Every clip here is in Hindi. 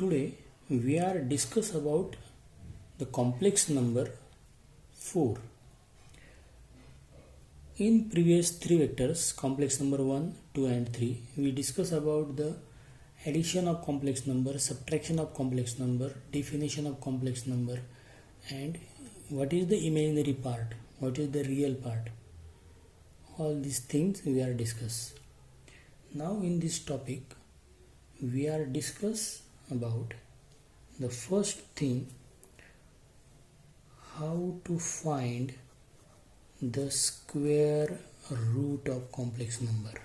Today we are discuss about the complex number 4. In previous three vectors, complex number 1, 2 and 3, we discuss about the addition of complex number, subtraction of complex number, definition of complex number, and what is the imaginary part, what is the real part. All these things we are discuss. Now in this topic we are discuss about the first thing, how to find the square root of complex number.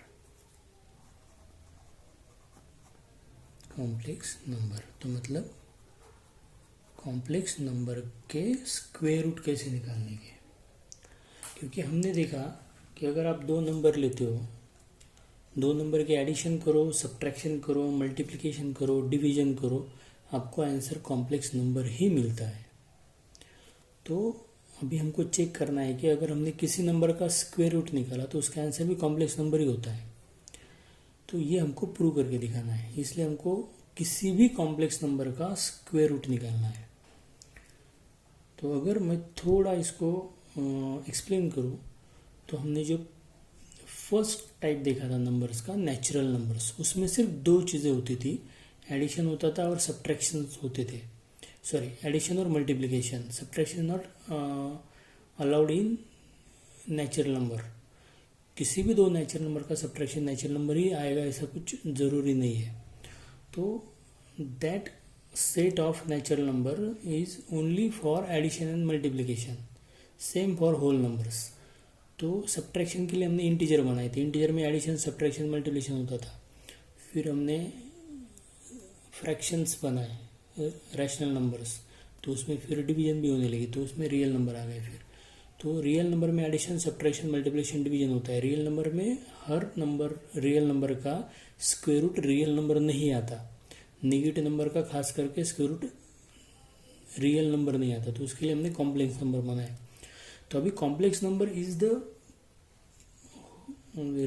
Complex number तो मतलब कॉम्प्लेक्स नंबर के स्क्वायर रूट कैसे निकालने के, क्योंकि हमने देखा कि अगर आप दो नंबर लेते हो, दो नंबर के एडिशन करो, सब्ट्रैक्शन करो, मल्टीप्लिकेशन करो, डिवीजन करो, आपको आंसर कॉम्प्लेक्स नंबर ही मिलता है। तो अभी हमको चेक करना है कि अगर हमने किसी नंबर का स्क्वायर रूट निकाला तो उसका आंसर भी कॉम्प्लेक्स नंबर ही होता है। तो ये हमको प्रूव करके दिखाना है, इसलिए हमको किसी भी कॉम्प्लेक्स नंबर का स्क्वायर रूट निकालना है। तो अगर मैं थोड़ा इसको एक्सप्लेन करूँ तो हमने जो फर्स्ट टाइप देखा था नंबर्स का, नेचुरल नंबर्स, उसमें सिर्फ दो चीज़ें होती थी, एडिशन होता था और सब्ट्रैक्शन होते थे। सॉरी, एडिशन और multiplication, subtraction not allowed in natural number. किसी भी दो नेचुरल नंबर का सब्ट्रैक्शन नेचुरल नंबर ही आएगा ऐसा कुछ ज़रूरी नहीं है। तो that set of natural number is only for addition and multiplication, same for whole numbers. तो सब्ट्रैक्शन के लिए हमने इंटीजर बनाए थे, इंटीजर में एडिशन सब्ट्रैक्शन मल्टीप्लिकेशन होता था। फिर हमने फ्रैक्शंस बनाए, रैशनल नंबर्स, तो उसमें फिर डिवीजन भी होने लगी, तो उसमें रियल नंबर आ गए। फिर तो रियल नंबर में एडिशन सब्ट्रैक्शन मल्टीप्लिकेशन डिवीजन होता है। रियल नंबर में हर नंबर, रियल नंबर का स्क्वायर रूट रियल नंबर नहीं आता, नेगेटिव नंबर का खास करके स्क्वायर रूट रियल नंबर नहीं आता, तो उसके लिए हमने कॉम्प्लेक्स नंबर बनाया। तो अभी complex number is the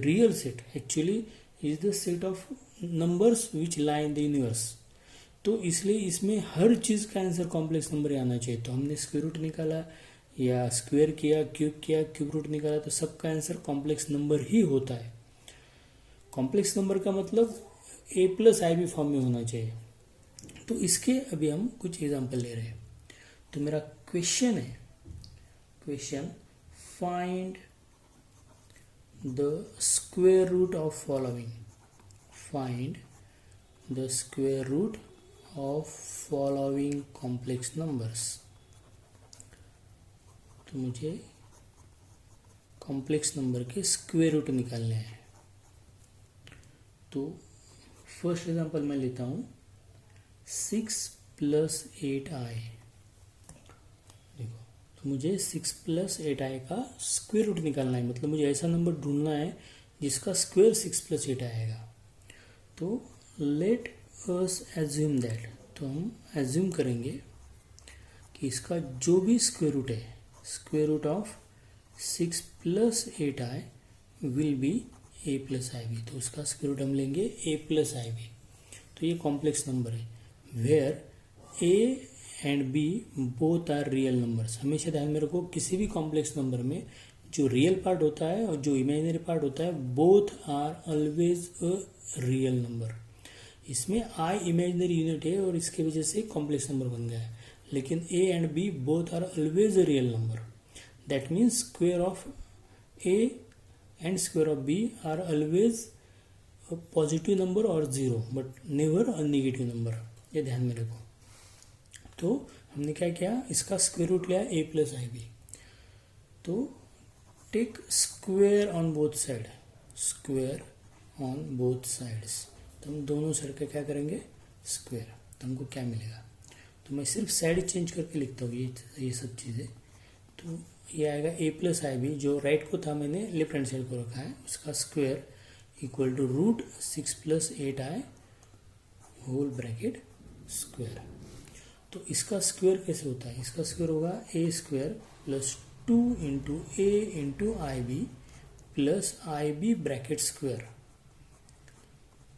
real set, actually is the set of numbers which lie in the universe. तो इसलिए इसमें हर चीज़ का आंसर कॉम्प्लेक्स नंबर ही आना चाहिए। तो हमने स्क्वायर रूट निकाला या स्क्वायर किया, क्यूब रूट निकाला, तो सबका आंसर कॉम्प्लेक्स नंबर ही होता है। कॉम्प्लेक्स नंबर का मतलब a plus i b form में होना चाहिए। तो इसके अभी हम कुछ एग्जांपल ले रहे हैं। तो मेरा क्वेश्चन है, question find the square root of following, find the square root of following complex numbers. तो मुझे कॉम्प्लेक्स नंबर के स्क्वायर रूट निकालने हैं। तो फर्स्ट एग्जांपल मैं लेता हूँ 6 + 8i। देखो, तो मुझे 6 + 8i का स्क्वायर रूट निकालना है, मतलब मुझे ऐसा नंबर ढूंढना है जिसका स्क्वायर 6 + 8 आएगा। तो लेट अस एज्यूम दैट, तो हम एज्यूम करेंगे कि इसका जो भी स्क्वायर रूट है, square root of 6 + 8i will be a + ib। तो उसका स्क्वायर रूट हम लेंगे a + ib। तो ये कॉम्प्लेक्स नंबर है where a and b both are real numbers. हमेशा ध्यान में रखो, किसी भी कॉम्प्लेक्स नंबर में जो रियल पार्ट होता है और जो इमेजिनरी पार्ट होता है, both are always a real number. इसमें i इमेजिनरी यूनिट है और इसके वजह से कॉम्प्लेक्स नंबर बन गया है, लेकिन a and b both are always a real number. That means square of a and square of b are always a positive number और zero, but never a negative number. ये ध्यान में रखो। तो हमने क्या किया, इसका स्क्वायर रूट लिया a + ib। तो take square on both side, square on both sides. तो हम दोनों साइड का क्या करेंगे, स्क्वायर। तो हमको क्या मिलेगा, तो मैं सिर्फ साइड चेंज करके लिखता हूँ ये सब चीज़ें। तो ये आएगा a + ib, जो राइट को था मैंने लेफ्ट हैंड साइड को रखा है, उसका square equal to root 6 + 8i whole bracket square. तो इसका स्क्वायर कैसे होता है, इसका स्क्वायर होगा a² + 2 × a × ib + ib bracket square.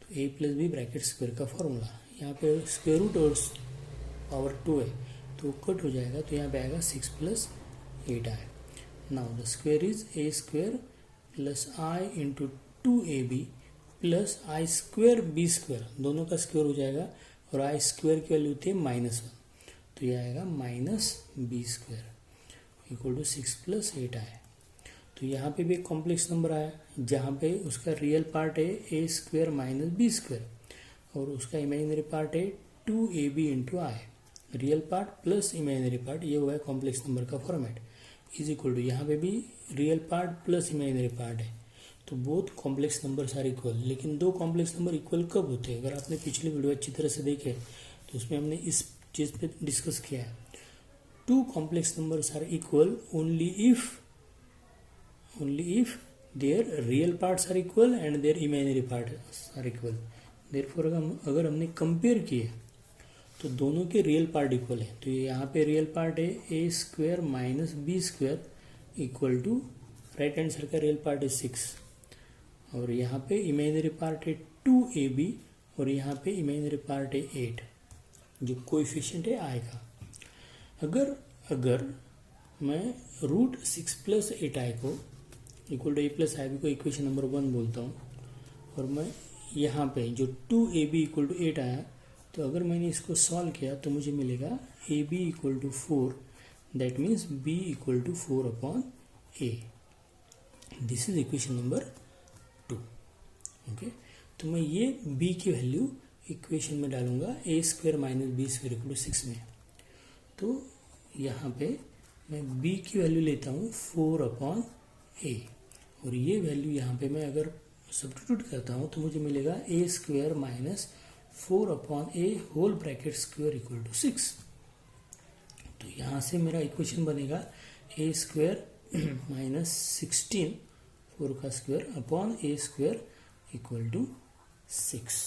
तो a + b ब्रैकेट स्क्वायर का फॉर्मूला यहाँ पे स्क्वायर रूट और पावर 2 है तो कट हो जाएगा, तो यहाँ पे आएगा 6 + 8i। Now the square is a square plus i into 2ab plus i square b square, दोनों का स्क्वायर हो जाएगा और आई स्क्वायर की वैल्यू होती है -1, तो ये आएगा -b square equal to 6 + 8i। तो यहाँ पे भी एक कॉम्प्लेक्स नंबर आया जहाँ पे उसका रियल पार्ट है a स्क्वायर - b स्क्वायर और उसका इमेजिनरी पार्ट है 2ab into i, real part plus imaginary part, ये हुआ है कॉम्प्लेक्स नंबर का फॉर्मेट, इज इक्वल टू यहाँ पे भी real part plus imaginary part है, तो both complex number are equal. लेकिन दो कॉम्प्लेक्स नंबर इक्वल कब होते हैं? अगर आपने पिछली वीडियो अच्छी तरह से देखे तो उसमें हमने इस चीज़ पे डिस्कस किया है, two complex numbers are equal only if their real parts are equal and their imaginary parts are equal. Therefore अगर हमने कंपेयर किए तो दोनों के रियल पार्ट इक्वल है, तो ये यहाँ पे रियल पार्ट है a square - b square equal to right hand side का रियल पार्ट है 6 और यहाँ पे इमेजिनरी पार्ट है 2ab और यहाँ पे इमेजिनरी पार्ट है 8, जो कोएफिशिएंट है i का। अगर मैं √6 + 8i को इक्वल टू a + ib को इक्वेशन नंबर 1 बोलता हूँ और मैं यहाँ पे जो 2ab इक्वल टू 8 आया, तो अगर मैंने इसको सॉल्व किया तो मुझे मिलेगा ab equal to 4, that means b equal to 4/a। This is equation number 2। Okay, तो मैं ये b की वैल्यू इक्वेशन में डालूंगा a square - b square equal to 6 में, तो यहाँ पे मैं b की वैल्यू लेता हूँ 4/a और ये वैल्यू यहाँ पे मैं अगर सब्स्टिट्यूट करता हूँ तो मुझे मिलेगा a square - 4/a whole bracket square equal to 6। तो यहाँ से मेरा इक्वेशन बनेगा a स्क्वायर -16 4 का square upon a square equal to 6।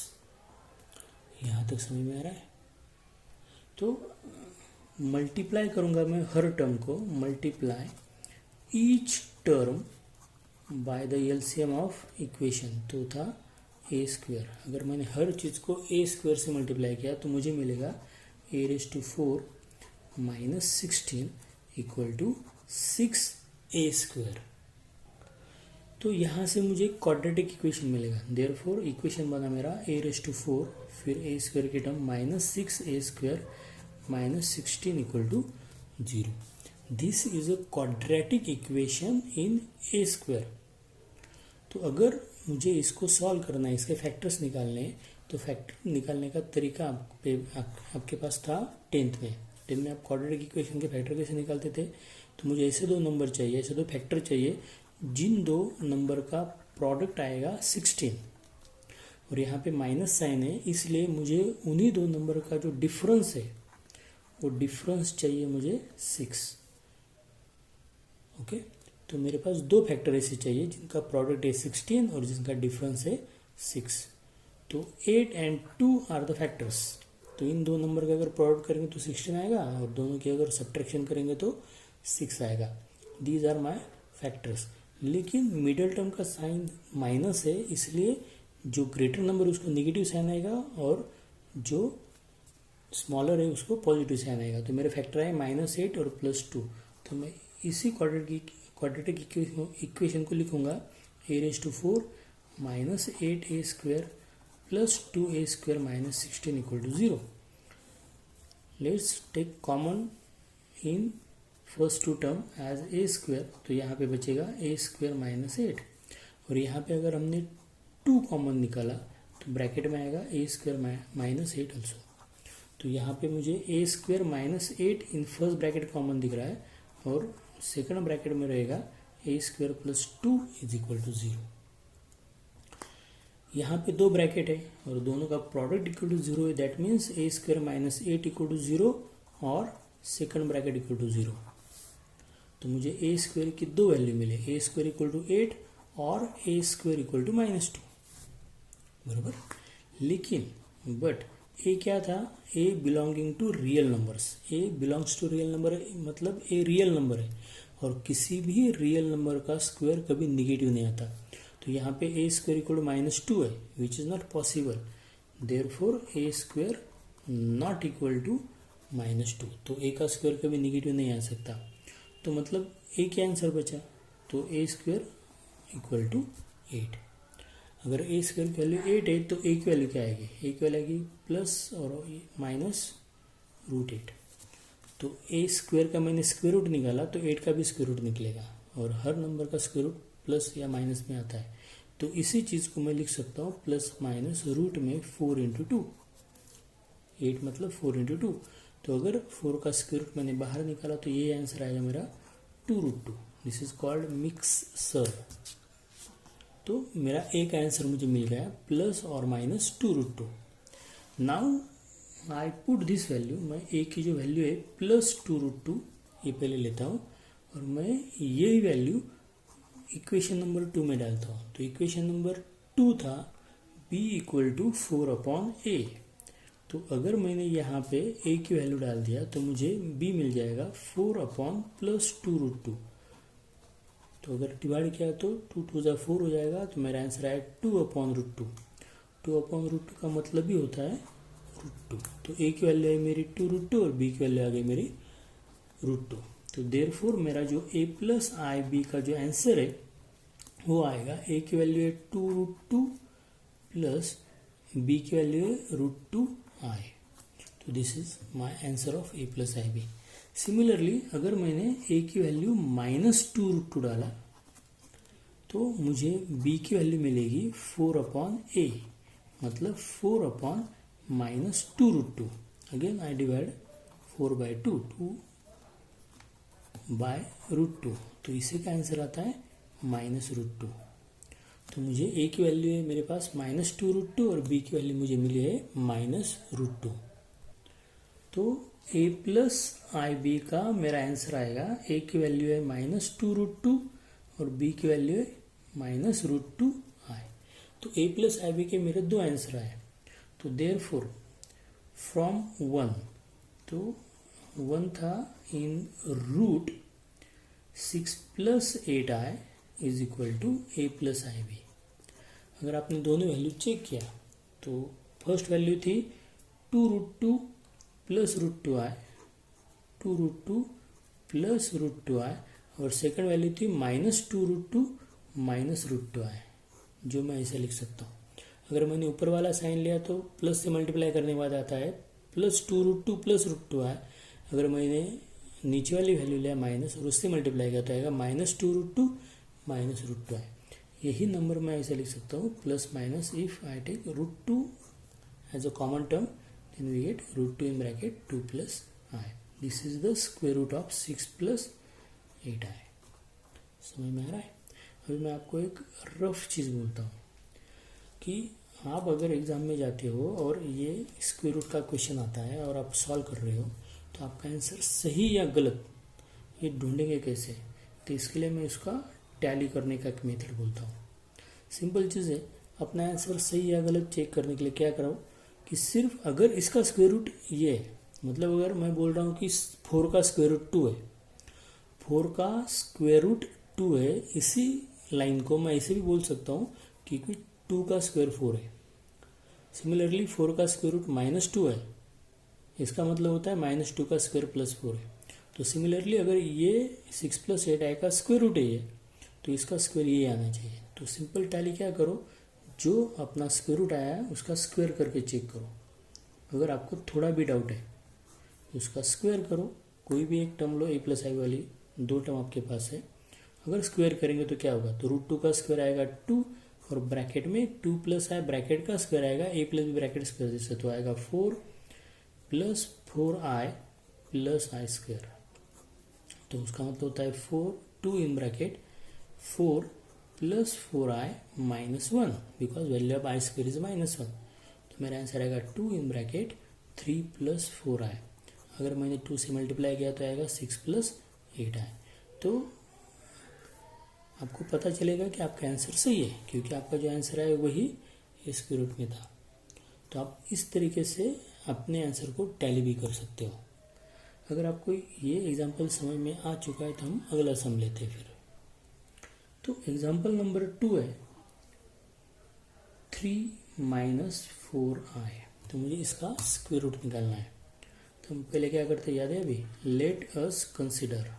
यहाँ तक समझ में आ रहा है? तो मल्टीप्लाई करूँगा मैं हर टर्म को, multiply each term by the LCM of equation, तो था a स्क्वायर। अगर मैंने हर चीज़ को a स्क्वायर से मल्टीप्लाई किया तो मुझे मिलेगा a⁴ - 16 equal to 6a square. तो यहाँ से मुझे क्वाड्रेटिक इक्वेशन मिलेगा, देयरफॉर इक्वेशन बना मेरा a⁴ फिर a स्क्वायर की term -6a square -16 equal to 0। This is a quadratic equation in a square. तो अगर मुझे इसको सॉल्व करना है, इसके फैक्टर्स निकालने हैं, तो फैक्टर निकालने का तरीका आपके पास था 10th में आप क्वाड्रेटिक इक्वेशन के फैक्टर कैसे निकालते थे। तो मुझे ऐसे दो नंबर चाहिए, ऐसे दो फैक्टर चाहिए जिन दो नंबर का प्रोडक्ट आएगा 16 और यहाँ पे माइनस साइन है, इसलिए मुझे उन्हीं दो नंबर का जो डिफरेंस है वो डिफरेंस चाहिए मुझे 6। ओके, तो मेरे पास दो फैक्टर ऐसे चाहिए जिनका प्रोडक्ट है 16 और जिनका डिफरेंस है 6। तो 8 एंड 2 आर द फैक्टर्स। तो इन दो नंबर का अगर प्रोडक्ट करेंगे तो 16 आएगा और दोनों की अगर सब्ट्रैक्शन करेंगे तो 6 आएगा। These are my factors. लेकिन मिडल टर्म का साइन माइनस है, इसलिए जो ग्रेटर नंबर उसको नेगेटिव साइन आएगा और जो स्मॉलर है उसको पॉजिटिव साइन आएगा। तो मेरे फैक्टर है -8 और +2। तो मैं इसी क्वाड्रेटिक इक्वेशन को लिखूंगा a⁴ -8a square +2a square -16 equal to 0। Let's take common in first two term as a square, तो यहाँ पे बचेगा a स्क्वायर -8 और यहाँ पे अगर हमने 2 कॉमन निकाला तो ब्रैकेट में आएगा a स्क्वायर -8 ऑल्सो। तो यहाँ पे मुझे a square -8 in first bracket common दिख रहा है और सेकंड ब्रैकेट में रहेगा a square +2 is equal to 0। यहाँ पे दो ब्रैकेट है और दोनों का प्रोडक्ट इक्वल टू 0 है, that means a square -8 equal to 0 और सेकंड ब्रैकेट इक्वल टू 0। तो मुझे a स्क्वायर की दो वैल्यू मिले, a स्क्वायर इक्वल टू 8 और a स्क्वायर इक्वल टू -2, बराबर। लेकिन बट a क्या था, a belonging to real numbers. a belongs to real number मतलब a रियल नंबर है और किसी भी रियल नंबर का स्क्वायर कभी निगेटिव नहीं आता। तो यहाँ पे a स्क्वायर इक्वल टू -2 है, which is not possible therefore a square not equal to -2। तो ए का स्क्वायर कभी निगेटिव नहीं आ सकता, तो मतलब ए क्या आंसर बचा, तो ए स्क्वायर इक्वल टू 8। अगर ए स्क्वायर की वैल्यू 8 है तो ए की वैल्यू क्या आएगी, ए की वैल्यू आएगी प्लस और -√8। तो ए स्क्वायर का मैंने स्क्वायर रूट निकाला तो 8 का भी स्क्वायर रूट निकलेगा, और हर नंबर का स्क्वायर रूट प्लस या माइनस में आता है। तो इसी चीज़ को मैं लिख सकता हूँ प्लस माइनस रूट में 4 इंटू 2, 8 मतलब 4 इंटू 2। तो अगर 4 का स्क्वायर रूट मैंने बाहर निकाला तो ये आंसर आएगा मेरा 2√2। This is called mixer. तो मेरा ए का आंसर मुझे मिल गया प्लस और minus 2√2। Now I put this value, मैं ए की जो वैल्यू है प्लस 2√2 ये पहले लेता हूँ, और मैं ये वैल्यू इक्वेशन नंबर 2 में डालता हूँ। तो इक्वेशन नंबर 2 था b इक्वल टू 4/a। तो अगर मैंने यहाँ पे a की वैल्यू डाल दिया तो मुझे b मिल जाएगा 4/+2√2। तो अगर डिवाइड किया तो 2 2 जा 4 हो जाएगा, तो मेरा आंसर आया 2/√2। 2/√2 का मतलब ही होता है √2। तो a की वैल्यू है मेरी 2√2 और b की वैल्यू आ गई मेरी √2। तो देयरफॉर मेरा जो a प्लस आई बी का जो आंसर है वो आएगा, a की वैल्यू है 2√2 प्लस b की वैल्यू है √2i। तो this is my answer of a plus i b. Similarly अगर मैंने a की वैल्यू -2√2 डाला तो मुझे b की वैल्यू मिलेगी 4/a, मतलब 4/-2√2। अगेन आई डिवाइड 4/2, 2/√2, तो इसी का आंसर आता है -√2। तो मुझे a की वैल्यू है मेरे पास -2√2 और b की वैल्यू मुझे मिली है -√2। तो a प्लस आई बी का मेरा आंसर आएगा, a की वैल्यू है -2√2 और b की वैल्यू है -√2i। तो a प्लस आई बी के मेरे दो आंसर आए। तो देयरफॉर फ्रॉम 1, तो 1 था in root 6 + 8i is equal to a plus i b. अगर आपने दोनों वैल्यू चेक किया तो फर्स्ट वैल्यू थी 2√2 प्लस √2i, 2√2 प्लस √2i, और सेकंड वैल्यू थी -2√2 माइनस √2i, जो मैं ऐसे लिख सकता हूँ। अगर मैंने ऊपर वाला साइन लिया तो प्लस से मल्टीप्लाई करने के बाद आता है +2√2 प्लस √2i। अगर मैंने नीचे वाली वैल्यू लिया माइनस और उससे मल्टीप्लाई किया तो आएगा -2√2 माइनस √2i। यही नंबर मैं ऐसे लिख सकता हूँ plus minus, if I take √2 as a common term then we get √2 in bracket 2 plus i. This is the square root of 6 plus 8i. समझ में आ रहा है। अभी मैं आपको एक रफ चीज़ बोलता हूँ कि आप अगर एग्ज़ाम में जाते हो और ये स्क्वायर रूट का क्वेश्चन आता है और आप सॉल्व कर रहे हो तो आपका आंसर सही या गलत ये ढूंढेंगे कैसे। तो इसके लिए मैं इसका टैली करने का एक मेथड बोलता हूँ। सिंपल चीज़ है, अपना आंसर सही या गलत चेक करने के लिए क्या करो कि सिर्फ अगर इसका स्क्वायर रूट ये है, मतलब अगर मैं बोल रहा हूँ कि 4 का स्क्वायर रूट 2 है, 4 का स्क्वायर रूट 2 है, इसी लाइन को मैं ऐसे भी बोल सकता हूँ क्योंकि 2 का स्क्वायर 4 है। सिमिलरली 4 का स्क्वायर रूट -2 है, इसका मतलब होता है -2 का स्क्वायर प्लस 4 है। तो सिमिलरली अगर ये 6 + 8i का स्क्वायर रूट है ये, तो इसका स्क्वायर ये आना चाहिए। तो सिंपल टैली क्या करो, जो अपना स्क्वायर रूट आया है उसका स्क्वायर करके चेक करो। अगर आपको थोड़ा भी डाउट है तो उसका स्क्वायर करो, कोई भी एक टर्म लो, a प्लस आई वाली 2 टर्म आपके पास है। अगर स्क्वायर करेंगे तो क्या होगा, तो √2 का स्क्वायर आएगा 2 और ब्रैकेट में 2 + i ब्रैकेट का स्क्वायर आएगा, a plus b bracket square से तो आएगा 4 + 4i + i स्क्वायर। तो उसका मतलब होता है 2 in bracket 4 + 4i - 1 because value of i square is -1। तो मेरा आंसर आएगा 2 इन ब्रैकेट 3 + 4i। अगर मैंने 2 से मल्टीप्लाई किया तो आएगा 6 + 8i। तो आपको पता चलेगा कि आपका आंसर सही है क्योंकि आपका जो आंसर है वही स्क्वायर रूट में था। तो आप इस तरीके से अपने आंसर को टैली भी कर सकते हो। अगर आपको ये एग्जाम्पल समझ में आ चुका है तो हम अगला सम लेते हैं फिर। तो एग्जाम्पल नंबर 2 है 3 - 4i। तो मुझे इसका स्क्वायर रूट निकालना है। तो हम पहले क्या करते हैं, याद है अभी, लेट अस कंसिडर।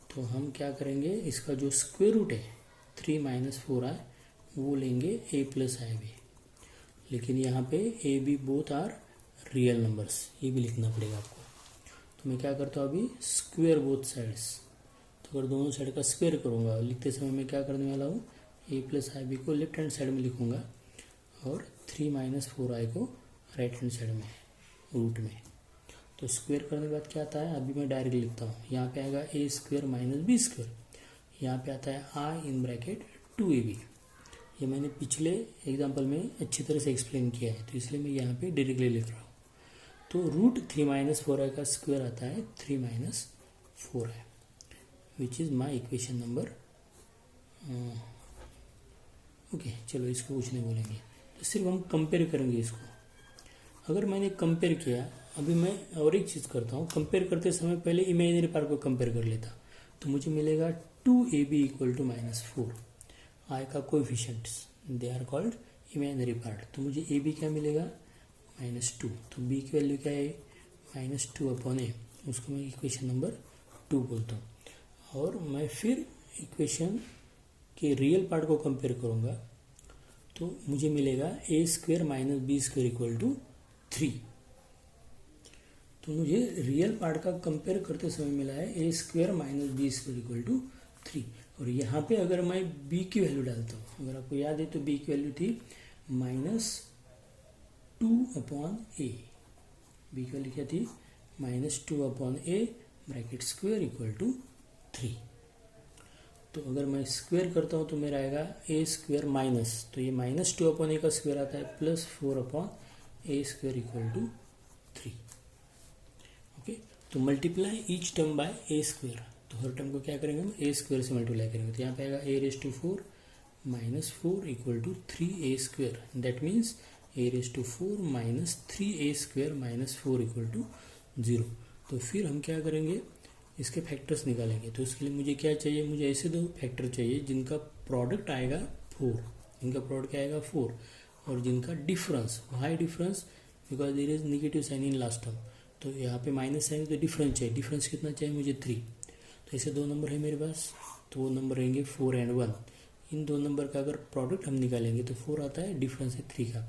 तो हम क्या करेंगे, इसका जो स्क्वायर रूट है 3 माइनस 4i वो लेंगे a प्लस आई बी। लेकिन यहाँ पे a b both are real numbers, ये भी लिखना पड़ेगा आपको। तो मैं क्या करता हूँ अभी, स्क्वायर बोथ साइड्स। तो अगर दोनों साइड का स्क्वायर करूँगा, लिखते समय मैं क्या करने वाला हूँ, ए प्लस आई बी को लेफ्ट हैंड साइड में लिखूँगा और 3 माइनस 4i को राइट हैंड साइड में रूट में। तो स्क्वायर करने के बाद क्या आता है, अभी मैं डायरेक्ट लिखता हूँ। यहाँ पे आएगा A square minus B square, यहाँ पे आता है आई इन ब्रैकेट 2ab। ये मैंने पिछले एग्जाम्पल में अच्छी तरह से एक्सप्लेन किया है, तो इसलिए मैं यहाँ पे डायरेक्टली लिख रहा हूँ। तो रूट 3 माइनस 4i का स्क्वायर आता है 3 minus 4i, which is my equation number. Okay, चलो इसको कुछ नहीं बोलेंगे, तो सिर्फ हम कंपेयर करेंगे इसको। अगर मैंने कंपेयर किया, अभी मैं और एक चीज़ करता हूँ, कंपेयर करते समय पहले इमेजिनरी पार्ट को कंपेयर कर लेता, तो मुझे मिलेगा 2ab इक्वल टू -4। आई का coefficients they are called imaginary part. तो मुझे ए बी क्या मिलेगा, -2। तो बी की वैल्यू क्या है, -2 अपॉन ए, उसको मैं इक्वेशन नंबर 2 बोलता हूँ। और मैं फिर इक्वेशन के रियल पार्ट को कंपेयर करूँगा, तो मुझे मिलेगा A square minus B square equal to 3। तो मुझे रियल पार्ट का कंपेयर करते समय मिला है A square minus B square equal to 3। और यहाँ पे अगर मैं b की वैल्यू डालता हूँ, अगर आपको याद है तो b की वैल्यू थी -2 अपॉन ए। b की वैल्यू क्या थी, -2 upon a bracket square equal to 3। तो अगर मैं स्क्वायर करता हूँ तो मेरा आएगा ए स्क्वायर माइनस, तो ये -2 अपॉन ए का स्क्वायर आता है +4 upon A square equal to 3। Okay, तो multiply each term by A square. तो हर टर्म को क्या करेंगे हम, ए स्क्वायर से मल्टीप्लाई करेंगे। तो यहाँ पे आएगा a⁴ -4 equal to 3a square. That means a⁴ minus 3a square minus 4 equal to 0। तो फिर हम क्या करेंगे, इसके फैक्टर्स निकालेंगे। तो इसके लिए मुझे क्या चाहिए, मुझे ऐसे दो फैक्टर चाहिए जिनका प्रोडक्ट आएगा 4, इनका प्रोडक्ट क्या आएगा 4, और जिनका difference, why difference, because there is negative sign in last term. तो यहाँ पे माइनस साइन, तो डिफरेंस चाहिए। डिफरेंस कितना चाहिए मुझे 3। तो ऐसे दो नंबर है मेरे पास, तो वो नंबर रहेंगे 4 और 1। इन दो नंबर का अगर प्रोडक्ट हम निकालेंगे तो 4 आता है, डिफरेंस है 3 का।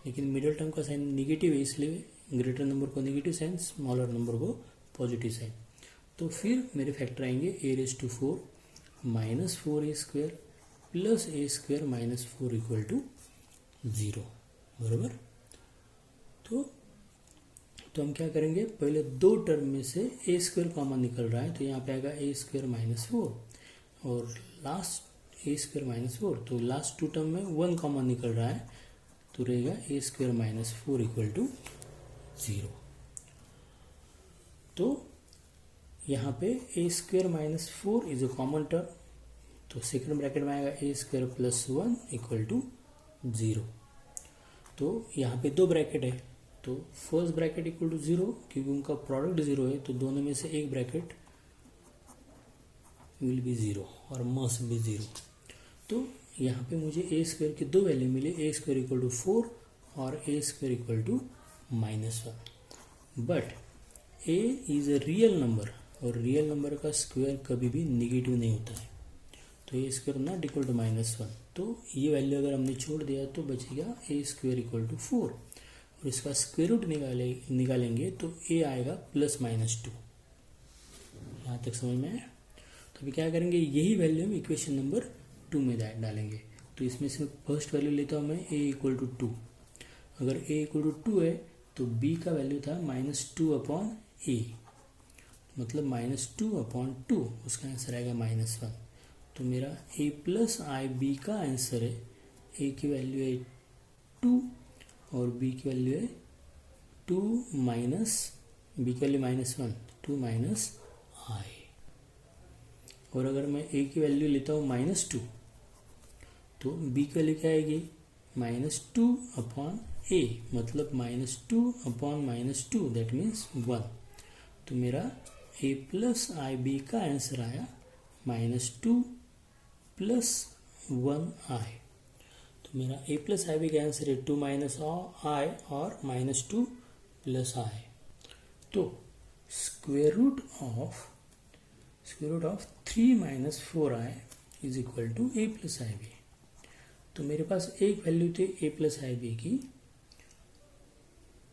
लेकिन मिडिल टर्म का साइन नेगेटिव है, इसलिए ग्रेटर नंबर को नेगेटिव साइन, स्मॉलर नंबर को पॉजिटिव साइन। तो फिर मेरे फैक्टर आएंगे a⁴ minus 4a square plus a square minus 4 equal to 0, बराबर। तो हम क्या करेंगे, पहले दो टर्म में से ए स्क्वायर कॉमन निकल रहा है, तो यहाँ पे आएगा ए स्क्वायर माइनस 4 और लास्ट ए स्क्वायर माइनस 4। तो लास्ट टू टर्म में 1 कॉमन निकल रहा है, तो रहेगा A square minus 4 equal to 0। तो यहाँ पे A square minus 4 is a common term, तो सेकंड ब्रैकेट में आएगा A square plus 1 equal to 0। तो यहाँ पे दो ब्रैकेट है, तो फर्स्ट ब्रैकेट इक्वल टू 0, क्योंकि उनका प्रोडक्ट 0 है, तो दोनों में से एक ब्रैकेट विल बी 0 और मस्ट बी 0। तो यहाँ पे मुझे ए स्क्वायर की दो वैल्यू मिले, ए स्क्वायर इक्वल टू 4 और A square equal to -1। But A is a real number, और रियल नंबर का स्क्वायर कभी भी निगेटिव नहीं होता है, तो A square not equal to -1। तो ये वैल्यू अगर हमने छोड़ दिया तो बचेगा ए स्क्वायर इक्वल टू 4, और इसका स्क्वायर रूट निकालेंगे तो ए आएगा +-2। यहाँ तक समझ में आया। तो अभी क्या करेंगे, यही वैल्यू हम इक्वेशन नंबर 2 में डालेंगे। तो इसमें से फर्स्ट वैल्यू लेता हूँ मैं a इक्वल टू 2। अगर a इक्वल टू 2 है तो b का वैल्यू था -2 अपॉन a, मतलब -2 अपॉन 2, उसका आंसर आएगा -1। तो मेरा a प्लस आई बी का आंसर है, a की वैल्यू है 2 और b की वैल्यू है 2 माइनस, b की वैल्यू -1, 2 माइनस i। और अगर मैं a की वैल्यू लेता हूँ -2, तो b की वैल्यू क्या आएगी, -2 अपॉन a, मतलब -2 अपॉन -2, दैट मीन्स 1। तो मेरा a प्लस आई बी का आंसर आया -2 + 1i। तो तो मेरा a प्लस आई बी का आंसर है 2 माइनस आई और माइनस 2 प्लस आई। तो square root of 3 minus 4i is equal to a plus i b. तो मेरे पास एक वैल्यू थी a प्लस आई बी की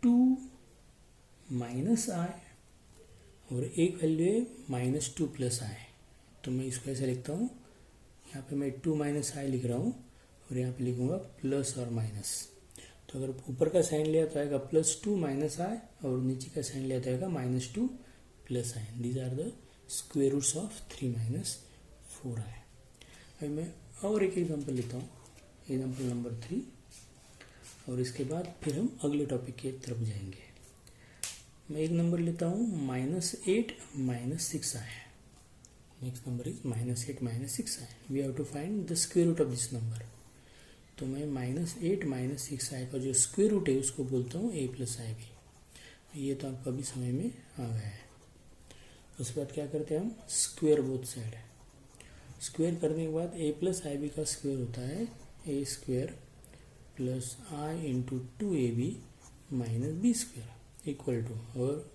2 माइनस आई और एक वैल्यू है माइनस 2 प्लस आई। तो मैं इसको ऐसे लिखता हूँ, यहाँ पे मैं 2 माइनस आई लिख रहा हूँ और यहाँ पे लिखूंगा प्लस और माइनस। तो अगर ऊपर का साइन लिया तो आएगा +2 माइनस आई और नीचे का साइन लिया तो आएगा -2 plus i. These are the square roots of 3 minus 4i। अभी मैं और एक एग्जांपल लेता हूँ, एग्जांपल नंबर 3, और इसके बाद फिर हम अगले टॉपिक की तरफ जाएंगे। मैं एक नंबर लेता हूँ -8 minus 6i। Next number is -8 minus 6i। We have to find the square root of this number. तो मैं -8 माइनस 6i का जो स्क्वेयर रूट है उसको बोलता हूँ a प्लस आई बी। ये तो आपको अभी समझ में आ गया है। उसके बाद क्या करते हैं हम, स्क्वेयर बोथ साइड। स्क्वेयर करने के बाद a प्लस आई बी का स्क्वेयर होता है a square plus i into 2ab minus b square equal to, और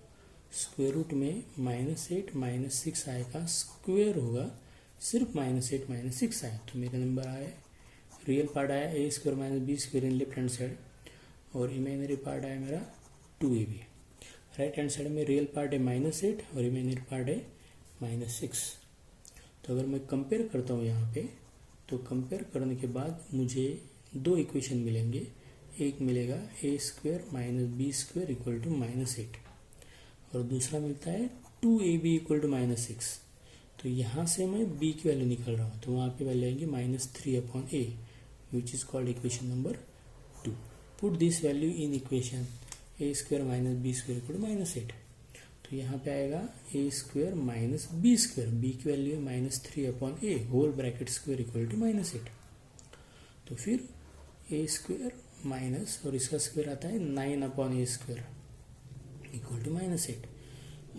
स्क्वेयर रूट में -8 माइनस 6i का स्क्वेयर होगा सिर्फ -8 माइनस 6i। तो मेरा नंबर आया, रियल पार्ट आया a square minus b square in left hand side और इमेजिनरी पार्ट आया मेरा 2ab। राइट हैंड साइड में रियल पार्ट है -8 और इमेजिनरी पार्ट है -6। तो अगर मैं कंपेयर करता हूँ यहाँ पे, तो कंपेयर करने के बाद मुझे दो इक्वेशन मिलेंगे। एक मिलेगा a square minus b square equal to -8 और दूसरा मिलता है 2ab इक्वल टू -6। तो यहाँ से मैं b की वैल्यू निकाल रहा हूँ, तो वहाँ पे वैल्यू आएंगी -3/a which is called equation number 2. Put this value in equation a square minus b square equal to -8। तो यहाँ पे आएगा a square minus b square, b की वैल्यू है -3/a whole bracket square equal to -8। तो फिर a स्क्वेयर माइनस और इसका स्क्वेयर आता है 9/a square equal to -8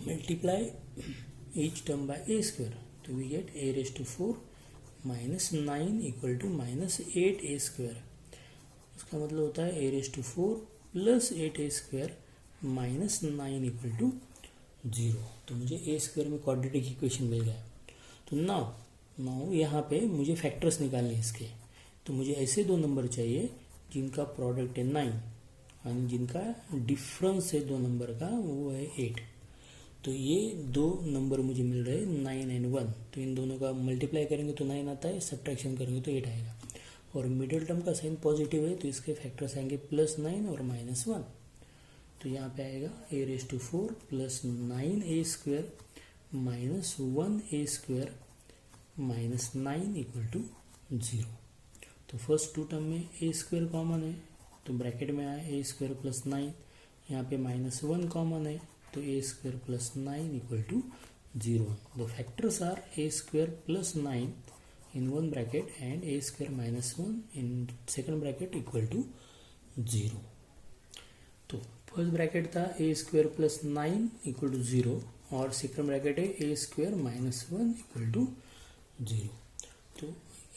multiply each term by a square. तो we get a raise to 4 -9 equal to -8a square. उसका मतलब होता है a raise to 4 plus 8a square -9 equal to 0। तो मुझे a स्क्वेयर में क्वाड्रेटिक इक्वेशन मिल गया। तो नाउ यहाँ पे मुझे फैक्टर्स निकालने हैं इसके। तो मुझे ऐसे दो नंबर चाहिए जिनका प्रोडक्ट है 9 और जिनका डिफरेंस है दो नंबर का वो है 8। तो ये दो नंबर मुझे मिल रहे हैं 9 एंड 1। तो इन दोनों का मल्टीप्लाई करेंगे तो 9 आता है, सब्ट्रैक्शन करेंगे तो 8 आएगा। और मिडिल टर्म का साइन पॉजिटिव है तो इसके फैक्टर्स आएंगे +9 और -1। तो यहाँ पे आएगा a raise to 4 plus 9a square minus 1a square minus 9 equal to 0। तो फर्स्ट टू टर्म में a स्क्वेयर कॉमन है तो ब्रैकेट में आया a स्क्वेयर प्लस 9, यहाँ पे -1 कॉमन है तो a square plus 9 equal to 0। The factors are a square plus 9 in one bracket and a square -1 in second bracket equal to 0। तो फर्स्ट ब्रैकेट था a square plus 9 equal to 0 और सेकंड ब्रैकेट है a स्क्वेयर -1 इक्वल टू 0। तो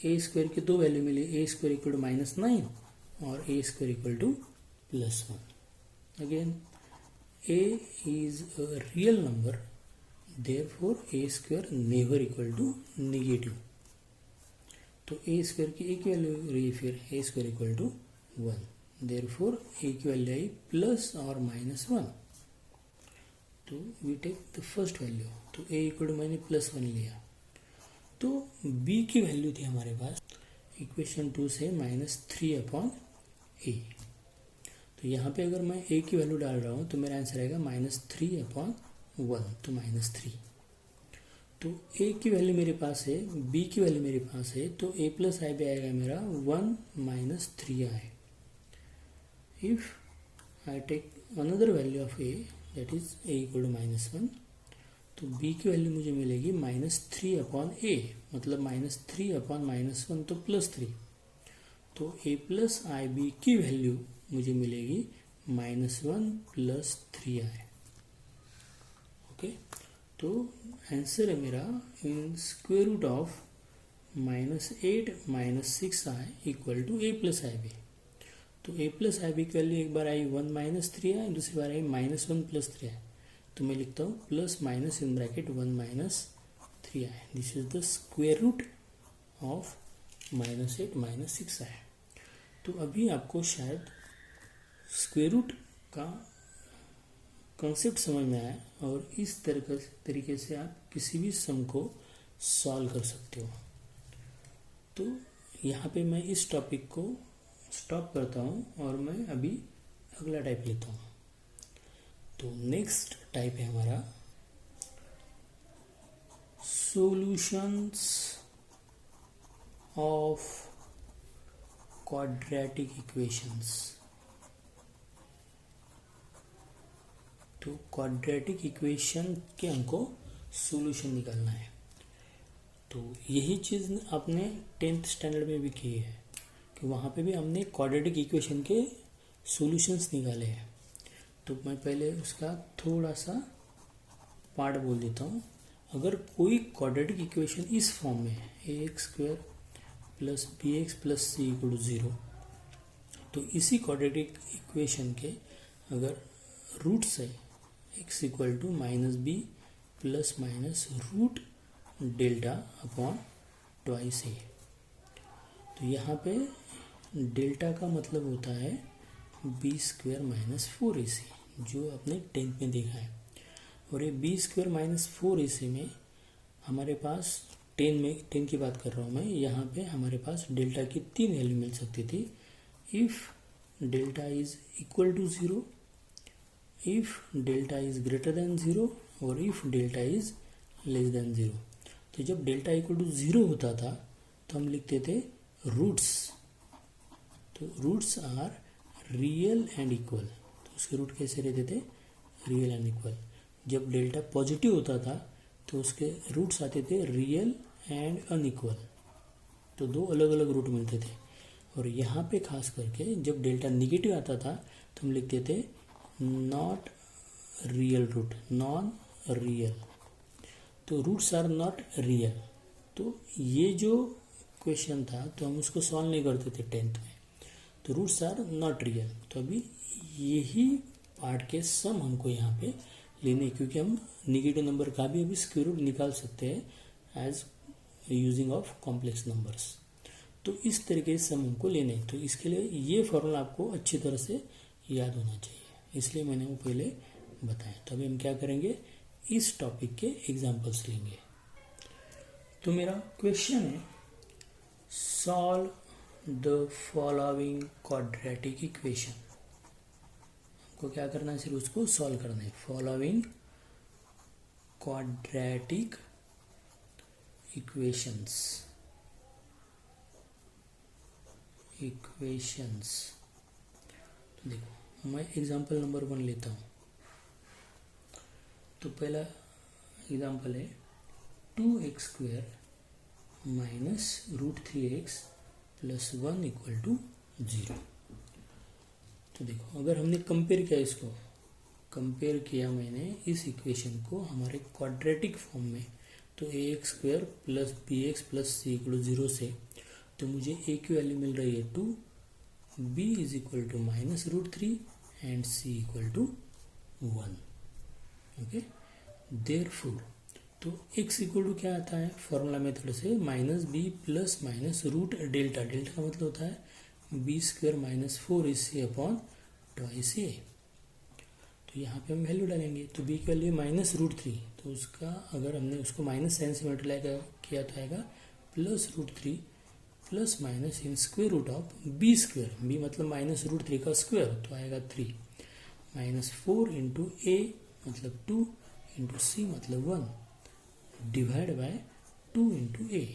a स्क्वेयर की दो वैल्यू मिली, a स्क्वेयर इक्वल टू -9 और a square equal to +1। Again a is a real number, therefore a square never equal to negative। तो a स्क्वायर की एक वैल्यू रही फिर a square equal to 1, therefore a की वैल्यू आई प्लस और -1। तो we take the first value, तो a इक्वल टू मैंने +1 लिया। तो b की वैल्यू थी हमारे पास इक्वेशन 2 से -3/a। तो यहाँ पे अगर मैं a की वैल्यू डाल रहा हूँ तो मेरा आंसर आएगा -3/1, तो -3। तो a की वैल्यू मेरे पास है, b की वैल्यू मेरे पास है, तो a प्लस आई भी आएगा मेरा 1 - 3i। If I take another value of a that is a equal to -1, तो b की वैल्यू मुझे मिलेगी -3/a, मतलब -3/-1 तो +3। तो a प्लस आई बी की वैल्यू मुझे मिलेगी -1 + 3i। ओके, तो आंसर है मेरा in square root of -8 -6i equal to a plus i b. तो a प्लस आई बी के लिए एक बार आई 1 -3 आई, दूसरी बार आई -1 + 3 आई। तो मैं लिखता हूँ plus minus in bracket 1 - 3i। This is the square root of -8 -6i। तो अभी आपको शायद स्क्वायर रूट का कॉन्सेप्ट समझ में आया और इस तरीके से आप किसी भी सम को सॉल्व कर सकते हो। तो यहाँ पे मैं इस टॉपिक को स्टॉप करता हूँ और मैं अभी अगला टाइप लेता हूँ। तो नेक्स्ट टाइप है हमारा सॉल्यूशंस ऑफ क्वाड्रेटिक इक्वेशंस। तो क्वाड्रेटिक इक्वेशन के हमको सॉल्यूशन निकालना है। तो यही चीज़ आपने 10th स्टैंडर्ड में भी की है कि वहाँ पे भी हमने क्वाड्रेटिक इक्वेशन के सॉल्यूशंस निकाले हैं। तो मैं पहले उसका थोड़ा सा पार्ट बोल देता हूँ। अगर कोई क्वाड्रेटिक इक्वेशन इस फॉर्म में है ax² + bx + c = 0, तो इसी क्वाड्रेटिक इक्वेशन के अगर रूट्स है x = -b ± √delta upon twice a। तो यहाँ पे डेल्टा का मतलब होता है b² - 4ac, जो आपने 10th में देखा है। और ये b² - 4ac में हमारे पास 10 की बात कर रहा हूँ मैं, यहाँ पे हमारे पास डेल्टा की 3 वैल्यू मिल सकती थी। If delta is equal to 0, if delta is greater than 0 और if delta is less than 0। तो जब डेल्टा इक्वल टू 0 होता था तो हम लिखते थे रूट्स। तो roots are real and equal. तो उसके रूट कैसे रहते थे? Real and equal. जब डेल्टा पॉजिटिव होता था तो उसके रूट्स आते थे रियल एंड अनइक्वल। तो दो अलग अलग रूट मिलते थे। और यहाँ पे खास करके जब डेल्टा निगेटिव आता था तो हम लिखते थे not real root, non real. तो रूट्स आर नॉट रियल। तो ये जो क्वेश्चन था तो हम उसको सॉल्व नहीं करते थे 10th में। तो रूट्स आर नॉट रियल। तो अभी यही पार्ट के सम हमको यहाँ पे लेने, क्योंकि हम निगेटिव नंबर का भी अभी स्क्वायर रूट निकाल सकते हैं as using of complex numbers. तो इस तरीके से सम हमको लेने, तो इसके लिए ये फॉर्मूला आपको अच्छी तरह से याद होना चाहिए, इसलिए मैंने वो पहले बताया। तो अभी हम क्या करेंगे, इस टॉपिक के एग्जाम्पल्स लेंगे। तो मेरा क्वेश्चन है solve the following quadratic equation. हमको क्या करना है, सिर्फ उसको सॉल्व करना है। फॉलोइंग क्वाड्रेटिक इक्वेशंस तो देखो मैं एग्जांपल नंबर 1 लेता हूँ। तो पहला एग्जांपल है 2x² - √3x + 1 = 0। तो देखो अगर हमने कंपेयर किया, इसको कंपेयर किया मैंने इस इक्वेशन को हमारे क्वाड्रेटिक फॉर्म में, तो ax² + bx + c = 0 से, तो मुझे a की वैल्यू मिल रही है 2, b = -√3 and c = 1। Okay, therefore तो x = क्या आता है फॉर्मूला मेथड से, -b + -√डेल्टा। डेल्टा का मतलब होता है b² - 4ac upon twice a। तो यहाँ पे हम वैल्यू डालेंगे। तो b के लिए -√3, तो उसका अगर हमने उसको माइनस साइन से मल्टीप्लाई किया तो आएगा +√3 plus minus in square root of b²। b मतलब -√3 का स्क्वायर, तो आएगा 3 -4 × a मतलब 2 × c मतलब 1 डिवाइड बाय 2 × a।